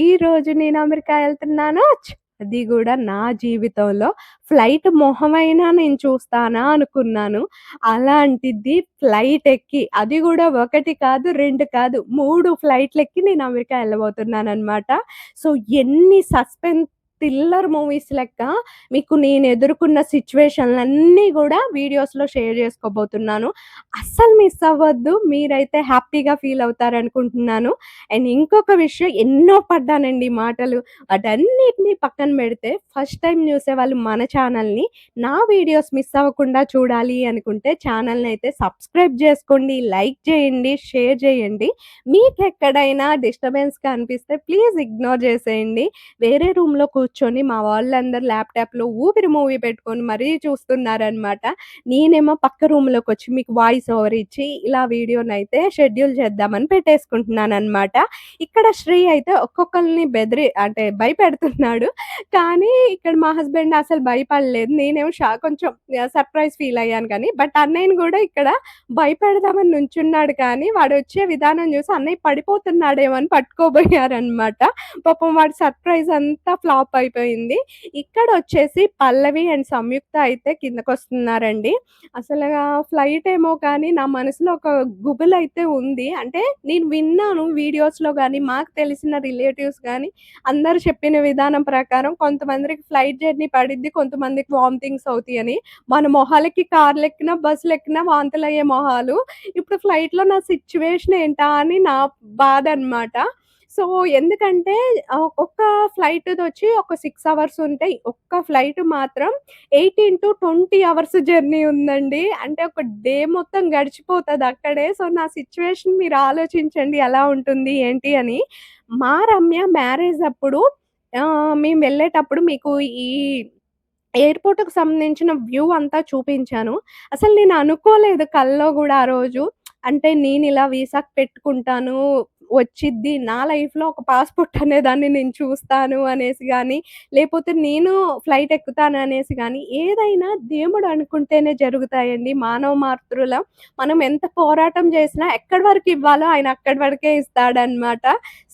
ఈరోజు నేను అమెరికా ఎళ్తున్నాను. అది గూడా నా జీవితంలో ఫ్లైట్ మొహమైనా నేను చూస్తానా అనుకున్నాను. అలాంటిది ఫ్లైట్ ఎక్కి అది గూడా 1 కాదు, 2 కాదు 3 ఫ్లైట్‌లెక్కి నేను అమెరికా ఎళ్ళబోతున్నాననమాట. సో, ఎన్ని థ్రిల్లర్ మూవీస్ లెక్క మీకు నేను ఎదుర్కొన్న సిట్యుయేషన్‌లన్నీ గూడా వీడియోస్‌లో షేర్ జేసుకోబోతున్నాను. అస్సలు మిస్ అవ్వద్దు. మీరైతే హ్యాపీగా ఫీల్ అవుతారనుకుంటున్నాను. అండ్ ఇంకొక విషయం ఎన్నో పడ్డానండి మాటలు. వాటన్నిటిని పక్కన బెడితే ఫస్ట్ టైమ్ జూసేవాళ్ళు మన ఛానల్‌ని నా వీడియోస్ మిస్ అవ్వకుండా చూడాలి అనుకుంటే ఛానల్‌నయితే సబ్స్క్రైబ్ జేసుకోండి, లైక్ జేయండి, షేర్ జేయండి. మీకెక్కడైనా డిస్టర్బెన్స్‌గా అనిపిస్తే ప్లీజ్ ఇగ్నోర్ జేసేయండి. వేరే రూమ్‌లో కూర్చొని మా వాళ్ళందరూ ల్యాప్‌టాప్‌లో ఊపిరి మూవీ పెట్టుకొని మరీ చూస్తున్నారనమాట. నేనేమో పక్క రూమ్‌లోకొచ్చి మీకు వాయిస్ ఓవర్ ఇచ్చి ఇలా వీడియోనైతే షెడ్యూల్ చేద్దామని పెట్టేసుకుంటున్నాననమాట. ఇక్కడ శ్రీ అయితే ఒక్కొక్కళ్ళని అంటే భయపెడుతున్నాడు. కానీ ఇక్కడ మా హస్బెండ్ అసలు భయపడలేదు. నేనేమో కొంచెం సర్ప్రైజ్ ఫీల్ అయ్యాను కానీ, బట్ అన్నయ్యని గూడా ఇక్కడ భయపెడదామని నుంచున్నాడు కానీ, వాడొచ్చే విధానం చూసి అన్నయ్య పడిపోతున్నాడేమో అని పట్టుకోబోయారనమాట. పాపం వాడి సర్ప్రైజ్ అంతా ఫ్లాప్ అయిపోయింది. ఇక్కడొచ్చేసి పల్లవి అండ్ సంయుక్త అయితే కిందకొస్తున్నారండి. అసలుగా ఫ్లైట్ ఏమో కానీ నా మనసులో ఒక గుబులైతే ఉంది. అంటే నేను విన్నాను వీడియోస్‌లో గాని, మాకు తెలిసిన రిలేటివ్స్ గాని అందరూ చెప్పిన విధానం ప్రకారం కొంతమందికి ఫ్లైట్ జర్నీ పడిద్ది. కొంతమందికి వామిటింగ్స్ అవుతాయని. మన మొహాలకి కార్‌లెక్కినా, బస్సులెక్కినా వాంతులయ్యే మొహాలు. ఇప్పుడు ఫ్లైట్‌లో నా సిట్యుయేషన్ ఏంటా అని నా బాధనమాట. సో, ఎందుకంటే ఒక్క ఫ్లైట్‌దొచ్చి ఒక 6 అవర్స్ ఉంటాయి. ఒక్క ఫ్లైట్ మాత్రం 18-20 అవర్స్ జర్నీ ఉందండి. అంటే ఒక డే మొత్తం గడిచిపోతది అక్కడే. సో, నా సిట్యుయేషన్ మీరు ఆలోచించండి ఎలా ఉంటుంది ఏంటి అని. మా రమ్య మ్యారేజ్ అప్పుడు మేము వెళ్ళేటప్పుడు మీకు ఈ ఎయిర్‌పోర్ట్‌కి సంబంధించిన వ్యూ అంతా చూపించాను. అసలు నేను అనుకోలేదు కల్లో గూడా ఆ రోజు. అంటే నేనిలా వీసాకి పెట్టుకుంటాను, వచ్చిద్ది. నా లైఫ్‌లో ఒక పాస్‌పోర్ట్ అనేదాన్ని నేను చూస్తాను అనేసి గాని, లేపోతే నేను ఫ్లైట్ ఎక్కుతాననేసి గాని, ఏదైనా దేవుడు అనుకుంటేనే జరుగుతాయండి. మానవ మాత్రులం మనం ఎంత పోరాటం చేసినా ఎక్కడి వరకు ఇవ్వాలో ఆయన అక్కడి వరకే ఇస్తాడనమాట.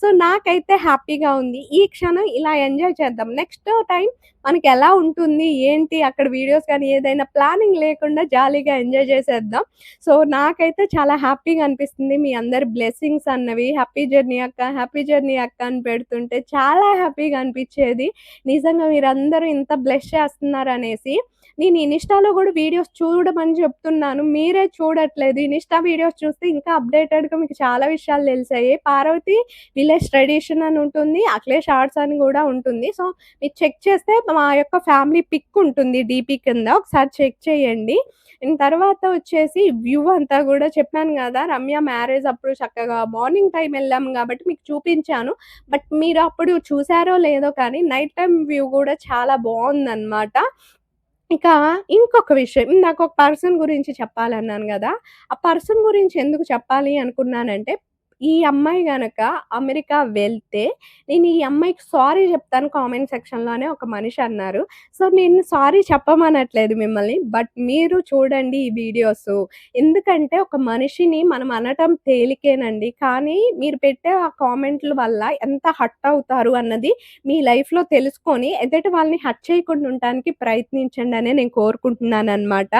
సో, నాకైతే హ్యాపీగా ఉంది. ఈ క్షణం ఇలా ఎంజాయ్ చేద్దాం. నెక్స్ట్ టైమ్ మనకెలా ఉంటుంది, ఏంటి అక్కడ వీడియోస్ కానీ ఏదైనా ప్లానింగ్ లేకుండా జాలీగా ఎంజాయ్ చేసేద్దాం. సో, నాకైతే చాలా హ్యాపీగా అనిపిస్తుంది. మీ అందరి బ్లెస్సింగ్స్ అన్నవి హ్యాపీ జర్నీ అక్క, హ్యాపీ జర్నీ అక్క అని పెడుతుంటే చాలా హ్యాపీగా అనిపిచ్చేది. నిజంగా మీరందరూ ఇంత బ్లెస్ చేస్తున్నారనేసి. నేను ఇన్‌స్టాలో గూడా వీడియోస్ చూడమని చెప్తున్నాను. మీరే చూడట్లేదు. ఇన్‌స్టా వీడియోస్ చూస్తే ఇంకా అప్‌డేటెడ్‌గా మీకు చాలా విషయాలు తెలిసాయి. పార్వతి విలేజ్ ట్రెడిషన్ అని ఉంటుంది. అఖిలేష్ ఆర్ట్స్ అని గూడా ఉంటుంది. సో, మీరు చెక్ చేస్తే మా యొక్క ఫ్యామిలీ పిక్ ఉంటుంది డీపీ కింద. ఒకసారి చెక్ చేయండి. తర్వాత వచ్చేసి వ్యూ అంతా గూడా చెప్పాను గదా! రమ్య మ్యారేజ్ అప్పుడు చక్కగా మార్నింగ్ టైమ్ ఎళ్ళాము గాబట్టి మీకు చూపించాను. బట్ మీరు అప్పుడు చూసారో లేదో కానీ నైట్ టైమ్ వ్యూ గూడా చాలా బావుందనమాట. ఇక ఇంకొక విషయం ఇందాక ఒక పర్సన్ గురించి చెప్పాలన్నాను గదా! ఆ పర్సన్ గురించి ఎందుకు చెప్పాలి అనుకున్నానంటే, ఈ అమ్మాయి గనక అమెరికా వెళ్తే, నేను ఈ అమ్మాయికి సారీ జెప్తాను కామెంట్ సెక్షన్‌లో అని ఒక మనిషి అన్నారు. సో, నేను సారీ చెప్పమనట్లేదు మిమ్మల్ని. బట్ మీరు చూడండి ఈ వీడియోసు. ఎందుకంటే ఒక మనిషిని మనం అనటం తేలికేనండి. కానీ మీరు పెట్టే ఆ కామెంట్‌ల వల్ల ఎంత హర్ట్ అవుతారు అన్నది మీ లైఫ్‌లో తెలుసుకొని ఎదుటి వాళ్ళని హర్ట్ చేయకుండా ఉండటానికి ప్రయత్నించండనే నేను కోరుకుంటున్నాననమాట.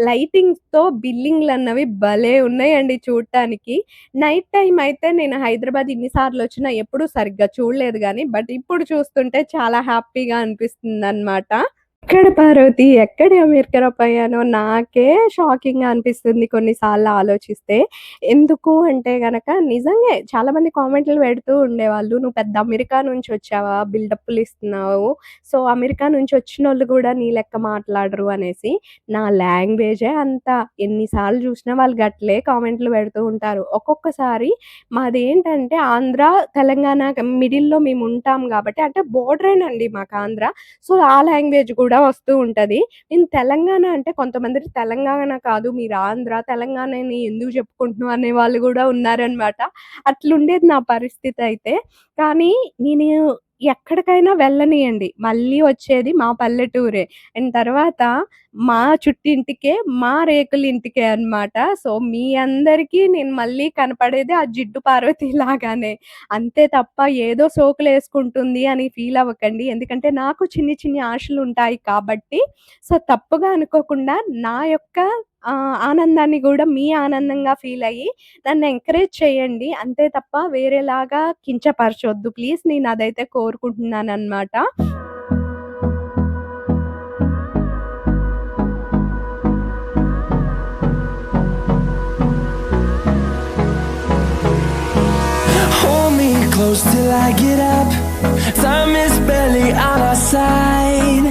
లైటింగ్స్‌తో బిల్డింగ్‌లన్నవి భలే ఉన్నాయండి చూడటానికి. నైట్ టైమ్ అయితే నేను హైదరాబాద్ ఇన్ని సార్లొచ్చినా ఎప్పుడూ సరిగ్గా చూడలేదు గానీ, బట్ ఇప్పుడు చూస్తుంటే చాలా హ్యాపీగా అనిపిస్తుందనమాట. ఎక్కడ పార్వతి, ఎక్కడ అమెరికాలోపోయానో నాకే షాకింగ్‌గా అనిపిస్తుంది కొన్ని సార్లు ఆలోచిస్తే. ఎందుకు అంటే గనక నిజంగే చాలామంది కామెంట్లు పెడుతూ ఉండేవాళ్ళు. "నువ్వు పెద్ద అమెరికా నుంచొచ్చావా? బిల్డప్పులు ఇస్తున్నావు. సో, అమెరికా నుంచి వచ్చినోళ్ళు గూడా నీ లెక్క మాట్లాడరు" అనేసి. నా లాంగ్వేజే అంత. ఎన్ని సార్లు చూసినా వాళ్ళు గట్లే కామెంట్లు పెడుతూ ఉంటారు. ఒక్కొక్కసారి మాదేంటంటే ఆంధ్ర, తెలంగాణ మిడిల్‌లో మేముంటాం గాబట్టి అంటే బోర్డరేనండి మాకు ఆంధ్ర. సో, ఆ లాంగ్వేజ్ కూడా వస్తూ ఉంటది. నేను తెలంగాణ అంటే కొంతమంది తెలంగాణ కాదు మీరు ఆంధ్ర, తెలంగాణని ఎందుకు చెప్పుకుంటున్నావు అనేవాళ్ళు గూడా ఉన్నారనమాట. అట్లుండేది నా పరిస్థితయితే. కానీ నేను ఎక్కడికైనా వెళ్ళనీయండి. మళ్ళీ వచ్చేది మా పల్లెటూరే. అండ్ తర్వాత మా చుట్టింటికే, మా రేకులింటికే అన్నమాట. సో, మీ అందరికీ నేను మళ్ళీ కనపడేది ఆ జిడ్డు పార్వతి లాగానే. అంతే తప్ప ఏదో సోకులేసుకుంటుంది అని ఫీల్ అవ్వకండి. ఎందుకంటే నాకు చిన్ని చిన్ని ఆశలుంటాయి కాబట్టి, సో, తప్పుగా అనుకోకుండా నా యొక్క ఆనందాన్ని గూడా మీ ఆనందంగా ఫీల్ అయ్యి నన్ను ఎంకరేజ్ చేయండి. అంతే తప్ప వేరేలాగా కించపరచొద్దు please. నేనదైతే కోరుకుంటున్నాననమాట. Hold me close till I get up. Time is barely on our side.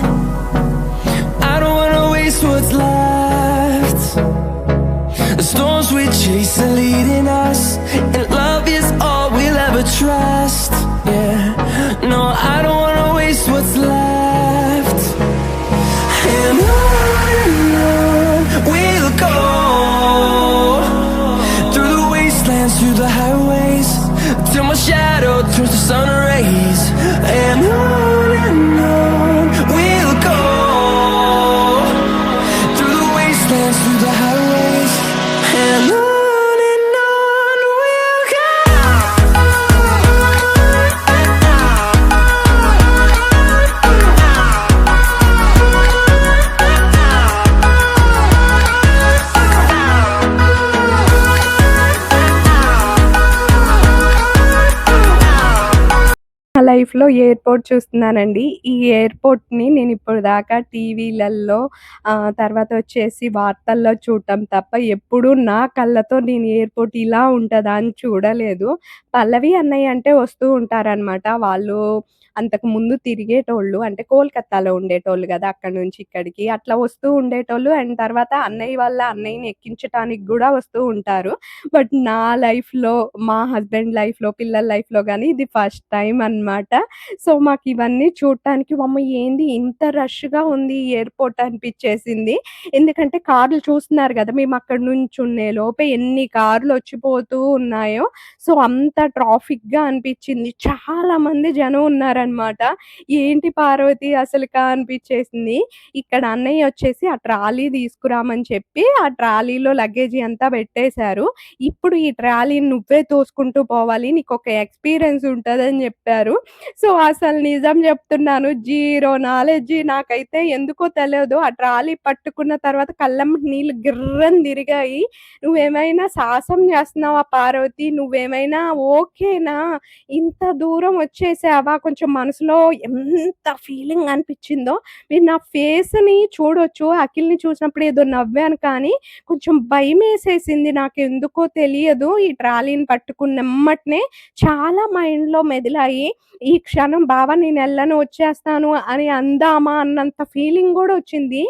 I don't wanna waste what's left. The storms we chase are leading us, and love is all we'll ever trust. Yeah, no, I don't wanna waste what's left. And on we'll go, through the wastelands, through the highways, till my shadow turns to sun rays. And on we'll go, through the wastelands, through the highways, and on we'll go. నా లైఫ్‌లో airport చూస్తున్నానండి. ఈ ఎయిర్‌పోర్ట్‌ని నేనిప్పటిదాకా టీవీలల్లో తర్వాత వచ్చేసి వార్తల్లో చూడటం తప్ప ఎప్పుడూ నా కళ్ళతో నేను ఎయిర్‌పోర్ట్ ఇలా ఉంటదా అని చూడలేదు. పల్లవి, అన్నయ్య అంటే వస్తూ ఉంటారనమాట. వాళ్ళు అంతకుముందు తిరిగేటోళ్ళు. అంటే కోల్‌కత్తాలో ఉండేటోళ్ళు గదా! అక్కడి నుంచి ఇక్కడికి. అట్లా వస్తూ ఉండేటోళ్ళు. అండ్ తర్వాత అన్నయ్య వాళ్ళ అన్నయ్యని ఎక్కించటానికి గూడా వస్తూ ఉంటారు. బట్ నా లైఫ్‌లో, మా హస్బెండ్ లైఫ్‌లో, పిల్లల లైఫ్‌లో గాని ఇది ఫస్ట్ టైమ్ అన్నమాట. సో, మాకివన్నీ చూడటానికి వామ్మో! ఏంది ఇంత రష్‌గా ఉంది ఈ ఎయిర్‌పోర్ట్ అనిపిచ్చేసింది. ఎందుకంటే కార్లు చూస్తున్నారు గదా! మేమక్కడ నుంచునే లోపే ఎన్ని కార్లొచ్చిపోతూ ఉన్నాయో. సో, అంత ట్రాఫిక్‌గా అనిపిచ్చింది. చాలా మంది జనం ఉన్నారనమాట. ఏంటి పార్వతి అసలుకా అనిపిచ్చేసింది. ఇక్కడ అన్నయ్య వచ్చేసి ఆ ట్రాలీ తీసుకురామని చెప్పి, ఆ ట్రాలీలో లగేజీ అంతా పెట్టేశారు. ఇప్పుడు ఈ ట్రాలీని నువ్వే తోసుకుంటూ పోవాలి. నీకొక ఎక్స్‌పీరియన్స్ ఉంటదని జెప్పారు. సో, అసలు నిజం జెప్తున్నాను జీరో నాలెడ్జి నాకైతే ఎందుకో తెలీదు. ఆ ట్రాలీ పట్టుకున్న తర్వాత కళ్ళెమ్మట నీళ్ళు గిర్రని తిరిగాయి. "నువ్వేమైనా సాహసం జేస్తున్నావా పార్వతి? నువ్వేమైనా ఓకేనా? ఇంత దూరం వచ్చేసావా?" కొంచెం మనసులో ఎంత ఫీలింగ్ అనిపిచ్చిందో మీరు నా ఫేస్‌ని చూడొచ్చు. అఖిల్‌ని చూసినప్పుడు ఏదో నవ్వాను కానీ కొంచెం భయమేసేసింది నాకెందుకో తెలియదు. ఈ ట్రాలీని పట్టుకున్నెమ్మటనే చాలా మైండ్‌లో మెదిలాయి. ఈ క్షణం బావ నేనెళ్ళను వచ్చేస్తాను అని అందామా అన్నంత ఫీలింగ్ గూడా వచ్చింది.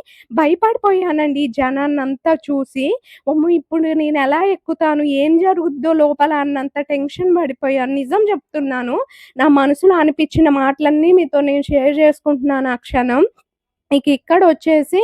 భయపడిపోయానండి ఈ జనాన్నంతా చూసి. అమ్మో! ఇప్పుడు నేనెలా ఎక్కుతాను? ఏం జరుగుద్దో లోపల అన్నంత టెన్షన్ పడిపోయాను. నిజం చెప్తున్నాను. నా మనసులో అనిపిచ్చిన మాటలన్నీ మీతో నేను షేర్ చేసుకుంటున్నాను ఆ క్షణం. ఇక ఇక్కడొచ్చేసి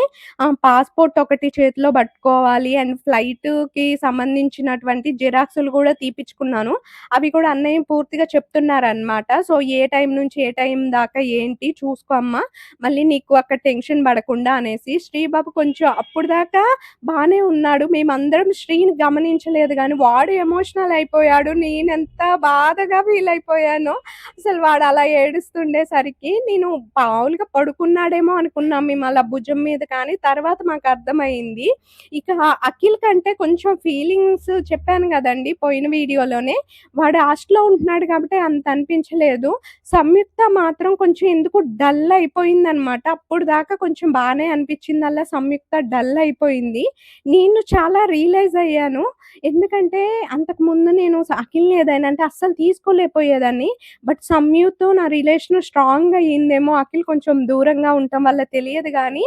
పాస్‌పోర్ట్ ఒకటి చేతిలో పట్టుకోవాలి అండ్ ఫ్లైట్‌కి సంబంధించినటువంటి జిరాక్సులు గూడా తీపిచ్చుకున్నాను. అవి కూడా అన్నయ్య పూర్తిగా చెప్తున్నారనమాట. సో, ఏ టైం నుంచి ఏ టైం దాకా ఏంటి చూసుకో అమ్మ. మళ్ళీ నీకు అక్కడ టెన్షన్ పడకుండా అనేసి. శ్రీబాబు కొంచెం అప్పటిదాకా బానే ఉన్నాడు. మేమందరం శ్రీని గమనించలేదు గానీ వాడు ఎమోషనల్ అయిపోయాడు. నేనెంత బాధగా ఫీల్ అయిపోయానో. అసలు వాడు అలా ఏడుస్తుండేసరికి నేను మామూలుగా పడుకున్నాడేమో అనుకున్నాం మేము అలా భుజం మీద కానీ తర్వాత మాకర్థమైంది. ఇక అఖిల్ కంటే కొంచెం ఫీలింగ్స్ చెప్పాను గదండీ పోయిన వీడియోలోనే. వాడు హాస్టల్‌లో ఉంటున్నాడు కాబట్టి అంత అనిపించలేదు. సంయుక్త మాత్రం కొంచెం ఎందుకో డల్ అయిపోయిందనమాట. అప్పటిదాకా కొంచెం బానే అనిపించిందల్లా సంయుక్త డల్ అయిపోయింది. నేను చాలా రియలైజ్ అయ్యాను. ఎందుకంటే అంతకుముందు నేను అఖిల్‌ని ఏదైనా అంటే అస్సలు తీసుకోలేకపోయేదాన్ని. బట్ సంయుతో నా రిలేషన్ స్ట్రాంగ్ అయ్యిందేమో. అఖిల్ కొంచెం దూరంగా ఉండటం వల్ల తెలియదు గానీ,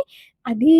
అది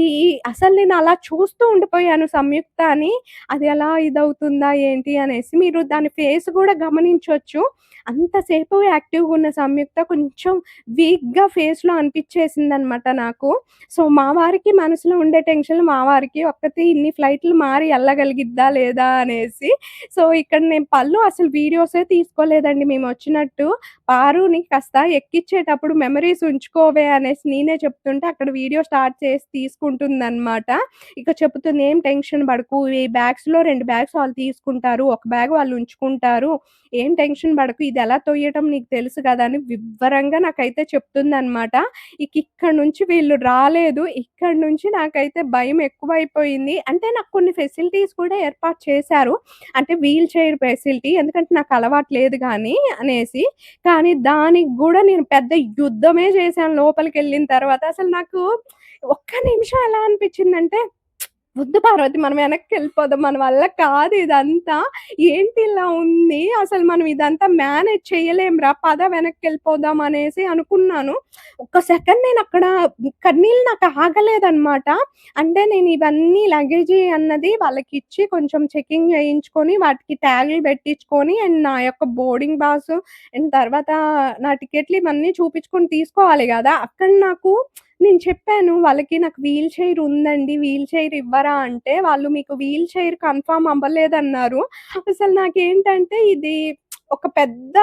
అసలు నేను అలా చూస్తూ ఉండిపోయాను సంయుక్తని. అది ఎలా ఇదవుతుందా ఏంటి అనేసి. మీరు దాని ఫేస్ గూడా గమనించొచ్చు. అంతసేపు యాక్టివ్‌గున్న సంయుక్త కొంచెం వీక్‌గా ఫేస్‌లో అనిపిచ్చేసిందనమాట నాకు. సో, మా వారికి మనసులో ఉండే టెన్షన్‌లు మా వారికి, ఒక్కతి ఇన్ని ఫ్లైట్‌లు మారి ఎళ్ళగలిగిద్దా లేదా అనేసి. సో, ఇక్కడ నేను పళ్ళు అసలు వీడియోసే తీసుకోలేదండి మేమొచ్చినట్టు. పారుని కాస్త ఎక్కిచ్చేటప్పుడు మెమోరీస్ ఉంచుకోవే అనేసి నేనే చెప్తుంటే అక్కడ వీడియో స్టార్ట్ చేసి తీసుకుంటుందనమాట. ఇక చెప్తుంది, "ఏం టెన్షన్ పడకు. ఈ బ్యాగ్స్‌లో 2 బ్యాగ్స్ వాళ్ళు తీసుకుంటారు. ఒక బ్యాగ్ వాళ్ళు ఉంచుకుంటారు. ఏం టెన్షన్ పడకు. ఇది ఎలా తొయ్యటం నీకు తెలుసు కదా!" అని వివ్వరంగా నాకైతే చెప్తుందనమాట. ఇక్కడి నుంచి వీళ్ళు రాలేదు. ఇక్కడి నుంచి నాకైతే భయం ఎక్కువైపోయింది. అంటే నాకు కొన్ని ఫెసిలిటీస్ కూడా ఏర్పాటు చేశారు. అంటే వీల్ చైర్ ఫెసిలిటీ. ఎందుకంటే నాకు అలవాటు లేదు గానీ అనేసి. కానీ దానికి గూడా నేను పెద్ద యుద్ధమే చేశాను లోపలికెళ్ళిన తర్వాత. అసలు నాకు ఒక్క నిమిషం ఎలా అనిపిచ్చిందంటే, వద్దు పార్వతి మనం వెనక్కెళ్ళిపోదాం. మన వల్ల కాదు ఇదంతా. ఏంటి ఇలా ఉంది? అసలు మనం ఇదంతా మేనేజ్ చేయలేంరా! పద వెనక్కెళ్ళిపోదాం అనేసి అనుకున్నాను. ఒక్క సెకండ్ నేనక్కడ కన్నీళ్ళు నాకు ఆగలేదనమాట. అంటే నేను ఇవన్నీ లగేజీ అన్నది వాళ్ళకిచ్చి కొంచెం చెకింగ్ చేయించుకొని, వాటికి ట్యాగులు పెట్టించుకొని అండ్ నా యొక్క బోర్డింగ్ పాసు అండ్ తర్వాత నా టికెట్లు ఇవన్నీ చూపించుకొని తీసుకోవాలి గదా! అక్కడ నాకు నేను చెప్పాను వాళ్ళకి, నాకు వీల్ చైర్ ఉందండి. వీల్ చైర్ ఇవ్వరా అంటే, వాళ్ళు మీకు వీల్ చైర్ కన్ఫర్మ్ అవ్వలేదన్నారు. అసలు నాకేంటంటే ఇది ఒక పెద్ద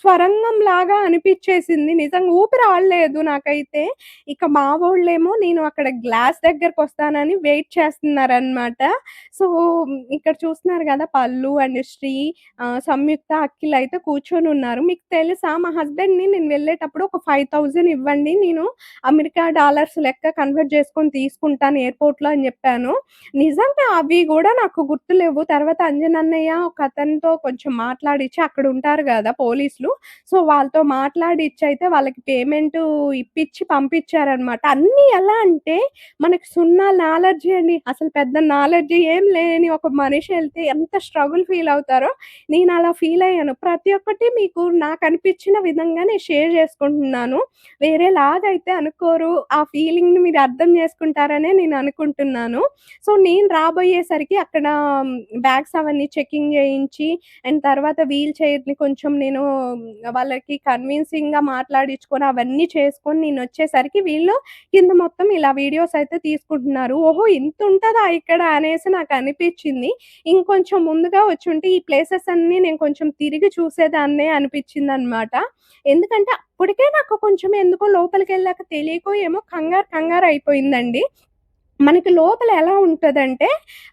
స్వరంగంలాగా అనిపిచ్చేసింది. నిజంగా ఊపిరి ఆడలేదు నాకైతే. ఇక మా వోళ్ళేమో నేను అక్కడ గ్లాస్ దగ్గరకొస్తానని వెయిట్ చేస్తున్నారనమాట. సో, ఇక్కడ చూస్తున్నారు గదా! పల్లు అండ్ శ్రీ, సంయుక్త, అఖిల్ అయితే కూర్చొనున్నారు. మీకు తెలుసా మా హస్బెండ్‌ని నేను వెళ్ళేటప్పుడు ఒక 5000 ఇవ్వండి. నేను అమెరికా డాలర్స్ లెక్క కన్వర్ట్ చేసుకొని తీసుకుంటాను ఎయిర్‌పోర్ట్‌లో అని జెప్పాను. నిజంగా అవి గూడా నాకు గుర్తులెవ్వు. తర్వాత అంజనన్నయ్య ఒకతనితో కొంచెం మాట్లాడిచ్చి అక్కడుంటారు గదా పోలీసులు. సో, వాళ్ళతో మాట్లాడిచ్చయితే వాళ్ళకి పేమెంటు ఇప్పిచ్చి పంపిచ్చారనమాట. అన్నీ ఎలా అంటే మనకి సున్నా నాలెడ్జీ అండి. అసలు పెద్ద నాలెడ్జీ ఏం లేని ఒక మనిషి ఎళ్తే ఎంత స్ట్రగుల్ ఫీల్ అవుతారో నేనలా ఫీల్ అయ్యాను. ప్రతి ఒక్కటి మీకు నాకనిపిచ్చిన విధంగా నేను షేర్ జేసుకుంటున్నాను. వేరేలాగైతే అనుకోరు. ఆ ఫీలింగ్‌ని మీరు అర్థం చేసుకుంటారనే నేను అనుకుంటున్నాను. సో, నేను రాబోయేసరికి అక్కడ బ్యాగ్స్ అవన్నీ చెకింగ్ చేయించి అండ్ తర్వాత వీల్ చైర్‌ని కొంచెం నేను వాళ్ళకి కన్విన్సింగ్‌గా మాట్లాడించుకొని అవన్నీ చేసుకొని నేనొచ్చేసరికి వీళ్ళు కింద మొత్తం ఇలా వీడియోస్ అయితే తీసుకుంటున్నారు. ఓహో! ఇంతుంటదా ఇక్కడ అనేసి నాకనిపిచ్చింది. ఇంకొంచెం ముందుగా వచ్చుంటే ఈ ప్లేసెస్ అన్నీ నేను కొంచెం తిరిగి చూసేదాన్నే అనిపిచ్చిందనమాట. ఎందుకంటే అప్పటికే నాకు కొంచెం ఎందుకో లోపలికెళ్ళాక తెలియకో ఏమో కంగారు అయిపోయిందండి. మనకి లోపల ఎలా ఉంటదంటే,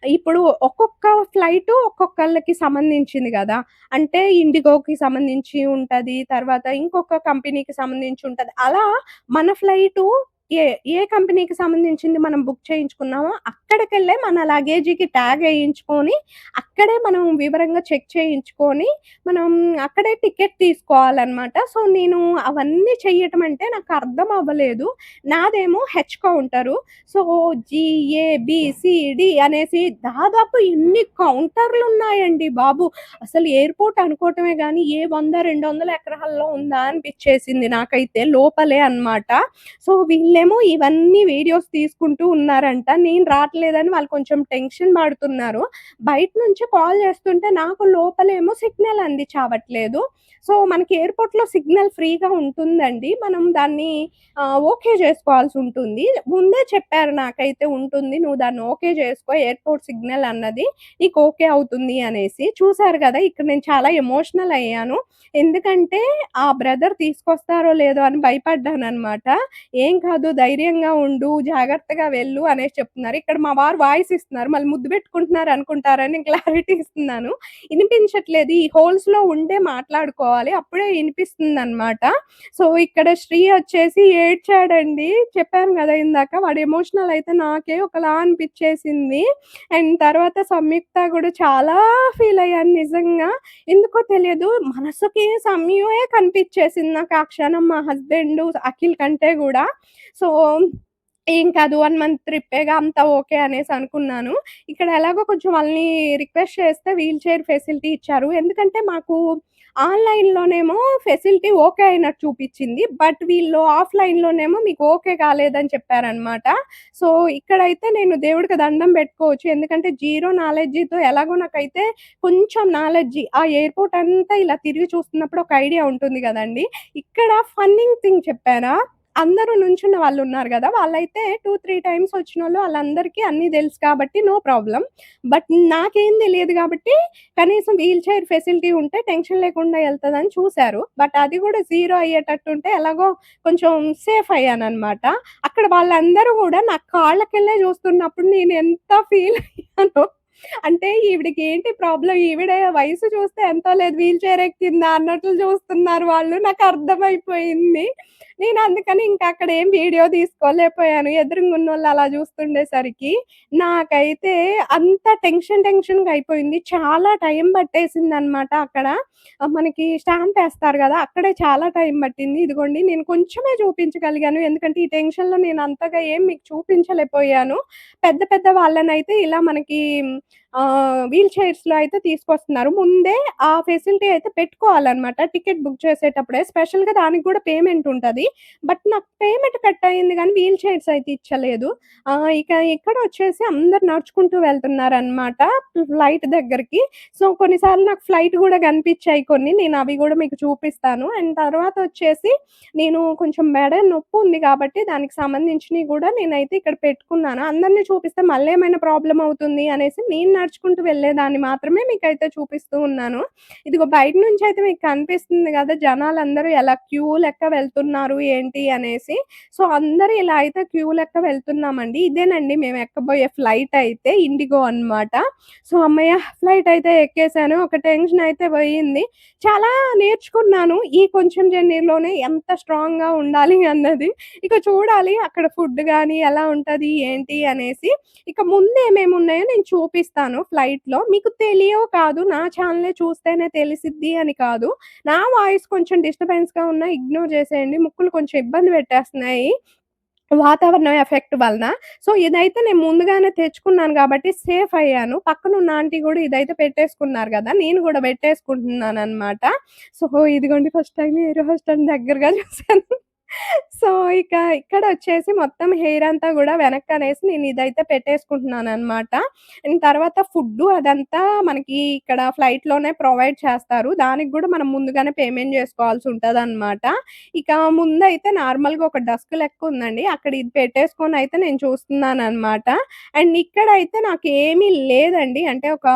ఇప్పుడు ఒక్కొక్క ఫ్లైటు ఒక్కొక్కళ్ళకి సంబంధించింది గదా! అంటే ఇండిగోకి సంబంధించి ఉంటది. తర్వాత ఇంకొక కంపెనీకి సంబంధించి ఉంటది. అలా మన ఫ్లైటు ఏ ఏ కంపెనీకి సంబంధించింది మనం బుక్ చేయించుకున్నామో అక్కడికెళ్ళే మన లగేజీకి ట్యాగ్ ఏయించుకొని, అక్కడే మనం వివరంగా చెక్ చేయించుకొని, మనం అక్కడే టికెట్ తీసుకోవాలనమాట. సో, నేను అవన్నీ చెయ్యటం అంటే నాకు అర్థం అవ్వలేదు. నాదేమో H counter. So, G, A, B, C, D అనేసి దాదాపు ఎన్ని కౌంటర్‌లున్నాయండి బాబు! అసలు ఎయిర్‌పోర్ట్ అనుకోవటమే గానీ, ఏ 100, 200 ఎకరాల్లో ఉందా అనిపిచ్చేసింది నాకైతే లోపలే అన్నమాట. సో, వీళ్ళేమో ఇవన్నీ వీడియోస్ తీసుకుంటూ ఉన్నారంట. నేను రాట్లేదని వాళ్ళు కొంచెం టెన్షన్ పడుతున్నారు. బయట నుంచి కాల్ చేస్తుంటే నాకు లోపలేమో సిగ్నల్ చావట్లేదు. సో, మనకి ఎయిర్‌పోర్ట్‌లో సిగ్నల్ ఫ్రీగా ఉంటుందండి. మనం దాన్ని ఓకే జేసుకోవాల్సుంటుంది. ముందే చెప్పారు నాకైతే ఉంటుంది. నువ్వు దాన్ని ఓకే జేసుకో ఎయిర్‌పోర్ట్ సిగ్నల్ అన్నది నీకు ఓకే అవుతుంది అనేసి. చూసారు గదా! ఇక్కడ నేను చాలా ఎమోషనల్ అయ్యాను. ఎందుకంటే ఆ బ్రదర్ తీసుకొస్తారో లేదో అని భయపడ్డాననమాట. "ఏం కాదు ధైర్యంగా ఉండు, జాగ్రత్తగా వెళ్ళు" అనేసి చెప్తున్నారు. ఇక్కడ మా వారు వాయిస్ ఇస్తున్నారు. మళ్ళీ ముద్దు పెట్టుకుంటున్నారు అనుకుంటారని క్లారిటీ ఇస్తున్నాను. ఇనిపించట్లేదు. ఈ హోల్స్‌లో ఉండే మాట్లాడుకోవాలి. అప్పుడే ఇనిపిస్తుందనమాట. సో, ఇక్కడ శ్రీ వచ్చేసి ఏడ్చాడండి. చెప్పాను గదా! ఇందాక వాడు ఎమోషనల్ అయితే నాకే ఒకలా అనిపిచ్చేసింది. అండ్ తర్వాత సంయుక్త గూడా చాలా ఫీల్ అయ్యాను నిజంగా. ఎందుకో తెలియదు మనసుకి సంయుయే కనిపిచ్చేసింది నాకు ఆ క్షణం మా హస్బెండు, అఖిల్ కంటే గూడా. సో, ఏం కాదు 1 మంత్ ట్రిప్పేగా అంతా ఓకే అనేసి అనుకున్నాను. ఇక్కడ ఎలాగో కొంచెం వాళ్ళని రిక్వెస్ట్ చేస్తే వీల్ చైర్ ఫెసిలిటీ ఇచ్చారు. ఎందుకంటే మాకు ఆన్‌లైన్‌లోనేమో ఫెసిలిటీ ఓకే అయినట్టు చూపిచ్చింది. బట్ వీళ్ళు ఆఫ్‌లైన్‌లోనేమో మీకు ఓకే కాలేదని చెప్పారనమాట. సో, ఇక్కడైతే నేను దేవుడికి దండం పెట్టుకోవచ్చు. ఎందుకంటే జీరో నాలెడ్జీతో ఎలాగో నాకైతే కొంచెం నాలెడ్జి ఆ ఎయిర్‌పోర్ట్ అంతా ఇలా తిరిగి చూస్తున్నప్పుడు ఒక ఐడియా ఉంటుంది గదండీ! ఇక్కడ ఫన్నింగ్ థింగ్ చెప్పారా? అందరూ నుంచున్న వాళ్ళున్నారు గదా! వాళ్ళైతే 2, 3 టైమ్స్ వచ్చినోళ్ళు ఆళ్ళందరికీ అన్నీ తెలుసు కాబట్టి నో ప్రాబ్లమ్. బట్ నాకేం తెలియదు గాబట్టి కనీసం వీల్ చైర్ ఫెసిలిటీ ఉంటే టెన్షన్ లేకుండా ఎళ్తదని చూసారు. బట్ అది గూడా జీరో అయ్యేటట్టుంటే ఎలాగో కొంచెం సేఫ్ అయ్యాననమాట. అక్కడ వాళ్ళందరూ గూడా నా కాళ్ళకెళ్ళే జూస్తున్నప్పుడు నేనెంత ఫీల్ అయ్యానో అంటే ఈవిడకి ఏంటి ప్రాబ్లమ్? ఈవిడ వయసు చూస్తే ఎంతో లేదు వీల్ చైర్ ఎక్కిందా అన్నట్లు చూస్తున్నారు వాళ్ళు. నాకర్థమైపోయింది. నేను అందుకని ఇంకా అక్కడ ఏం వీడియో తీసుకోలేకపోయాను. ఎదురుగున్నోళ్ళు అలా చూస్తుండేసరికి నాకైతే అంత టెన్షన్‌గా అయిపోయింది. చాలా టైం పట్టేసిందనమాట అక్కడ. మనకి స్టాంప్ ఏస్తారు గదా! అక్కడే చాలా టైం పట్టింది. ఇదిగోండి నేను కొంచెమే చూపించగలిగాను. ఎందుకంటే ఈ టెన్షన్‌లో నేను అంతగా ఏం మీకు చూపించలేకపోయాను. పెద్ద పెద్ద వాళ్ళనైతే ఇలా మనకి వీల్ చైర్స్‌లో అయితే తీసుకొస్తున్నారు. ముందే ఆ ఫెసిలిటీ అయితే పెట్టుకోవాలనమాట. టికెట్ బుక్ చేసేటప్పుడే స్పెషల్‌గా దానికి గూడా పేమెంట్ ఉంటది. బట్ నాకు పేమెంట్ కట్ అయింది గానీ వీల్ చైర్స్ అయితే ఇచ్చలేదు. ఇక ఇక్కడొచ్చేసి అందరూ నడుచుకుంటూ వెళ్తున్నారనమాట ఫ్లైట్ దగ్గరికి. సో, కొన్నిసార్లు నాకు ఫ్లైట్ గూడా కనిపిచ్చాయి కొన్ని. నేను అవి గూడా మీకు చూపిస్తాను. అండ్ తర్వాతొచ్చేసి నేను కొంచెం మెడ నొప్పుంది గాబట్టి దానికి సంబంధించినయి గూడా నేనైతే ఇక్కడ పెట్టుకున్నాను. అందరిని చూపిస్తే మళ్ళీ ఏమైనా ప్రాబ్లమ్ అవుతుంది అనేసి నేను నడుచుకుంటూ వెళ్ళేదాన్ని మాత్రమే మీకైతే చూపిస్తూ ఉన్నాను. ఇదిగో బయట నుంచయితే మీకు కనిపిస్తుంది గదా! జనాలందరూ ఎలా క్యూ లెక్క వెళ్తున్నారు ఏంటి అనేసి. సో, అందరూ ఇలా అయితే క్యూ లెక్క వెళ్తున్నామండి. ఇదేనండి మేము ఎక్కబోయే ఫ్లైట్ అయితే ఇండిగో అనమాట. సో, హమ్మయ్య! ఫ్లైట్ అయితే ఎక్కేసాను. ఒక టెన్షన్ అయితే పోయింది. చాలా నేర్చుకున్నాను. ఈ కొంచెం జర్నీలోనే ఎంత స్ట్రాంగ్‌గా ఉండాలి అన్నది. ఇక చూడాలి అక్కడ ఫుడ్ గాని ఎలా ఉంటది, ఏంటి అనేసి. ఇక ముందు ఏమేమున్నాయో నేను చూపిస్తాను ఫ్లైట్‌లో. మీకు తెలియో కాదు నా ఛానెలే చూస్తేనే తెలిసిద్ది అని కాదు. నా వాయిస్ కొంచెం డిస్టర్బెన్స్‌గా ఉన్నా ఇగ్నోర్ చేసేయండి. ముక్కులు కొంచెం ఇబ్బంది పెట్టేస్తున్నాయి. వాతావరణం ఎఫెక్ట్ వలన. సో, ఇదైతే నేను ముందుగానే తెచ్చుకున్నాను గాబట్టి సేఫ్ అయ్యాను. పక్కనున్న ఆంటీ గూడా ఇదైతే పెట్టేసుకున్నారు గదా! నేను గూడా పెట్టేసుకుంటున్నాననమాట. సో, ఇదిగోండి ఫస్ట్ టైమ్ ఎయిర్ హోస్టెస్‌ని దగ్గరగా చూసాను. సో, ఇక ఇక్కడొచ్చేసి మొత్తం హెయిర్ అంతా గూడా వెనక్కనేసి నేను ఇదైతే పెట్టేసుకుంటున్నాననమాట. అండ్ తర్వాత ఫుడ్డు అదంతా మనకి ఇక్కడ ఫ్లైట్‌లోనే ప్రొవైడ్ చేస్తారు. దానికి గూడా మనం ముందుగానే పేమెంట్ జేసుకోవాల్సుంటదనమాట. ఇక ముందయితే నార్మల్‌గా ఒక డస్క్ లెక్కుందండి. అక్కడ ఇది పెట్టేసుకొనయితే నేను చూస్తున్నాననమాట. అండ్ ఇక్కడైతే నాకేమీ లేదండి. అంటే ఒక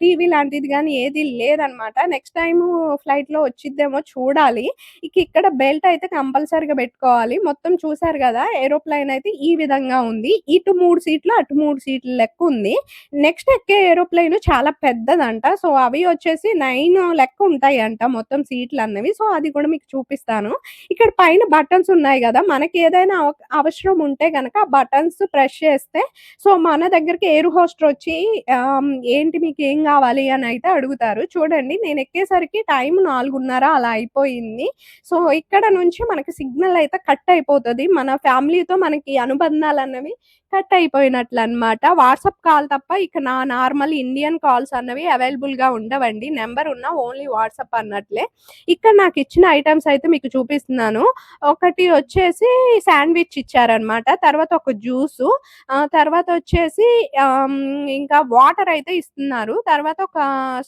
టీవీ లాంటిది గానీ ఏది లేదనమాట. నెక్స్ట్ టైము ఫ్లైట్‌లో వచ్చిద్దేమో చూడాలి. ఇక ఇక్కడ బెల్ట్ అయితే కంపల్సరీగా పెట్టుకోవాలి. మొత్తం చూసారు గదా! ఏరోప్లేన్ అయితే ఈ విధంగా ఉంది. ఇటు 3 సీట్లు, అటు 3 సీట్ల లెక్కుంది. నెక్స్ట్ ఎక్కే ఏరోప్లేన్ చాలా పెద్దదంట. సో, అవి వచ్చేసి 9 లెక్క ఉంటాయంట మొత్తం సీట్లన్నవి. సో, అది కూడా మీకు చూపిస్తాను. ఇక్కడ పైన బటన్స్ ఉన్నాయి గదా! మనకేదైనా అవసరం ఉంటే గనక ఆ బటన్స్ ప్రెస్ చేస్తే సో, మన దగ్గరికి ఎయిర్ హోస్టర్ వచ్చి ఏంటి మీకేం గావాలి అనయితే అడుగుతారు. చూడండి నేను ఎక్కేసరికి టైం 4:30 అలా అయిపోయింది. సో, ఇక్కడ నుంచి మనకి సిగ్నల్ అయితే కట్ అయిపోతది. మన ఫ్యామిలీతో మనకి అనుబంధాలన్నవి కట్ అయిపోయినట్లనమాట. వాట్సాప్ కాల్ తప్ప ఇక నా నార్మల్ ఇండియన్ కాల్స్ అన్నవి అవైలబుల్‌గా ఉండవండి. నంబర్ ఉన్నా ఓన్లీ వాట్సాప్ అన్నట్లే. ఇక్కడ నాకిచ్చిన ఐటెమ్స్ అయితే మీకు చూపిస్తున్నాను. ఒకటి వచ్చేసి శాండ్‌విచ్ ఇచ్చారనమాట. తర్వాత ఒక జ్యూసు, తర్వాత వచ్చేసి ఇంకా వాటర్ అయితే ఇస్తున్నారు. తర్వాత ఒక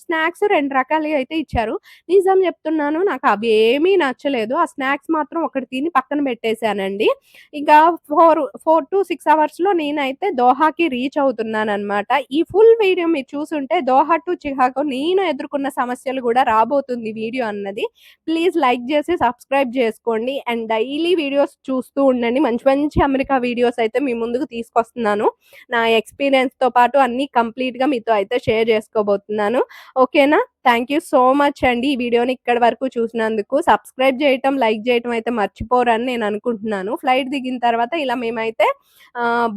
స్నాక్స్ 2 రకాలుగా అయితే ఇచ్చారు. నిజం చెప్తున్నాను నాకు అవేమీ నచ్చలేదు. ఆ స్నాక్స్ మాత్రం ఒకటి తిని పక్కన పెట్టేసానండి. ఇంకా 4-6 అవర్స్‌లో నేనైతే దోహాకి రీచ్ అవుతున్నాననమాట. ఈ ఫుల్ వీడియో మీరు చూసుంటే దోహా టు చికాగో నేను ఎదుర్కొన్న సమస్యలు గూడా రాబోతుంది వీడియో అన్నది. ప్లీజ్ లైక్ జేసి సబ్స్క్రైబ్ జేసుకోండి. అండ్ డైలీ వీడియోస్ చూస్తూ ఉండండి. మంచి మంచి అమెరికా వీడియోస్ అయితే మీ ముందుకు తీసుకొస్తున్నాను. నా ఎక్స్‌పీరియన్స్‌తో పాటు అన్నీ కంప్లీట్‌గా మీతో అయితే షేర్ జేసుకోబోతున్నాను. ఓకేనా? థాంక్ యూ సో మచ్ అండి. ఈ వీడియోని ఇక్కడి వరకు చూసినందుకు. సబ్స్క్రైబ్ జేయటం, లైక్ జేయటం అయితే మర్చిపోరని నేను అనుకుంటున్నాను. ఫ్లైట్ దిగిన తర్వాత ఇలా మేమైతే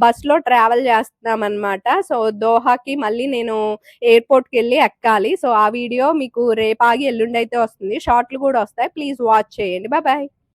బస్‌లో ట్రావెల్ చేస్తున్నామనమాట. సో, దోహాకి మళ్ళీ నేను ఎయిర్‌పోర్ట్‌కెళ్ళి ఎక్కాలి. సో, ఆ వీడియో మీకు రేపాగి ఎల్లుండైతే వస్తుంది. షార్ట్‌లు గూడా వస్తాయి. ప్లీజ్ వాచ్ చేయండి. బాయ్.